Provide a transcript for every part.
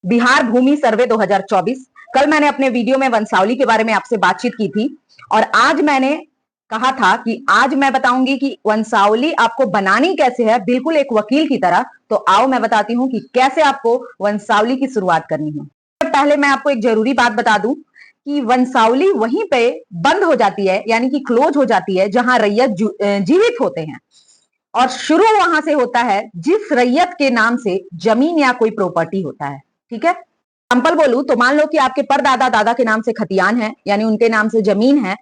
बिहार भूमि सर्वे 2024। कल मैंने अपने वीडियो में वंशावली के बारे में आपसे बातचीत की थी और आज मैंने कहा था कि आज मैं बताऊंगी कि वंशावली आपको बनानी कैसे है, बिल्कुल एक वकील की तरह। तो आओ मैं बताती हूँ कि कैसे आपको वंशावली की शुरुआत करनी है। पहले मैं आपको एक जरूरी बात बता दूं कि वंशावली वहीं पे बंद हो जाती है, यानी कि क्लोज हो जाती है जहां रैयत जीवित होते हैं, और शुरू वहां से होता है जिस रैयत के नाम से जमीन या कोई प्रॉपर्टी होता है। ठीक है, एग्जाम्पल बोलूं तो मान लो कि आपके परदादा दादा के नाम से खतियान है, यानी उनके नाम से जमीन है,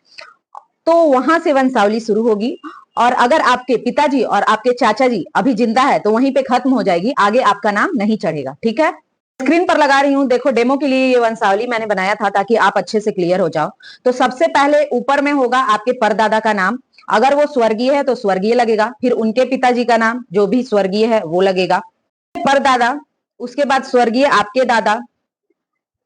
तो वहां से वंशावली शुरू होगी। और अगर आपके पिताजी और आपके चाचा जी अभी जिंदा है तो वहीं पे खत्म हो जाएगी, आगे आपका नाम नहीं चढ़ेगा। ठीक है, स्क्रीन पर लगा रही हूं, देखो डेमो के लिए ये वंशावली मैंने बनाया था ताकि आप अच्छे से क्लियर हो जाओ। तो सबसे पहले ऊपर में होगा आपके परदादा का नाम, अगर वो स्वर्गीय है तो स्वर्गीय लगेगा, फिर उनके पिताजी का नाम जो भी स्वर्गीय है वो लगेगा, परदादा, उसके बाद स्वर्गीय आपके दादा,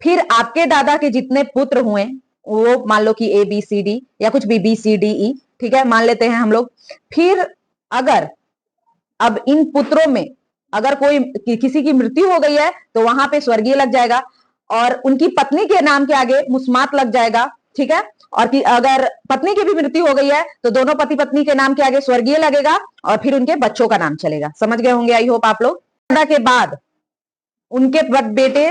फिर आपके दादा के जितने पुत्र हुए वो मान लो कि ए बी सी डी या कुछ भी बी सी डी ई, ठीक है, मान लेते हैं हम लोग। फिर अगर अब इन पुत्रों में अगर कोई किसी की मृत्यु हो गई है तो वहां पे स्वर्गीय लग जाएगा, और उनकी पत्नी के नाम के आगे मुस्मात लग जाएगा। ठीक है, और कि अगर पत्नी की भी मृत्यु हो गई है तो दोनों पति पत्नी के नाम के आगे स्वर्गीय लगेगा और फिर उनके बच्चों का नाम चलेगा। समझ गए होंगे आई होप आप लोग। दादा के बाद उनके बेटे,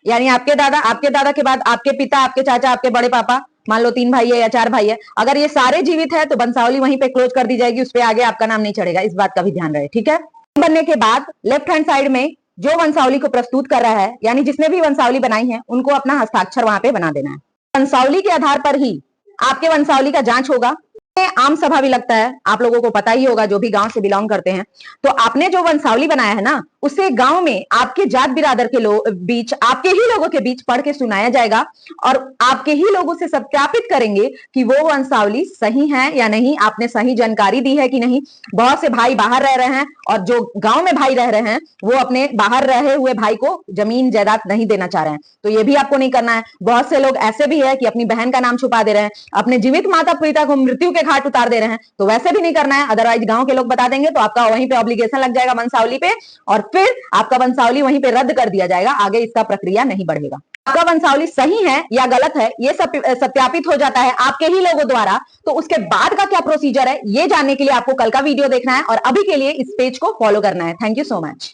यानी आपके दादा के बाद आपके पिता, आपके चाचा, आपके बड़े पापा, मान लो 3 भाई है या 4 भाई है, अगर ये सारे जीवित है तो वंशावली वहीं पे क्लोज कर दी जाएगी, उस पर आगे आपका नाम नहीं चढ़ेगा, इस बात का भी ध्यान रहे। ठीक है, बनने के बाद लेफ्ट हैंड साइड में जो वंशावली को प्रस्तुत कर रहा है, यानी जिसने भी वंशावली बनाई है, उनको अपना हस्ताक्षर वहां पे बना देना है। वंशावली के आधार पर ही आपके वंशावली का जांच होगा। आम सभा भी लगता है, आप लोगों को पता ही होगा जो भी गांव से बिलोंग करते हैं। तो आपने जो वंशावली बनाया है ना, उसे गांव में आपके जात बिरादर के बीच, आपके ही लोगों के बीच पढ़ के सुनाया जाएगा और आपके ही लोगों से सत्यापित करेंगे कि वो वंशावली सही है या नहीं, आपने सही जानकारी दी है कि नहीं। बहुत से भाई बाहर रह रहे हैं और जो गांव में भाई रह रहे हैं वो अपने बाहर रहे हुए भाई को जमीन जायदाद नहीं देना चाह रहे हैं, तो ये भी आपको नहीं करना है। बहुत से लोग ऐसे भी है कि अपनी बहन का नाम छुपा दे रहे हैं, अपने जीवित माता पिता को मृत्यु के घाट उतार दे रहे हैं, तो वैसे भी नहीं करना है। अदरवाइज गांव के लोग बता देंगे तो आपका वहीं पे ऑब्लिगेशन लग जाएगा वंशावली पे, और फिर आपका वंशावली वहीं पे रद्द कर दिया जाएगा, आगे इसका प्रक्रिया नहीं बढ़ेगा। आपका वंशावली सही है या गलत है ये सत्यापित हो जाता है आपके ही लोगों द्वारा, तो उसके बाद का क्या प्रोसीजर है ये जानने के लिए आपको कल का वीडियो देखना है और अभी के लिए इस पेज को फॉलो करना है। Thank you so much.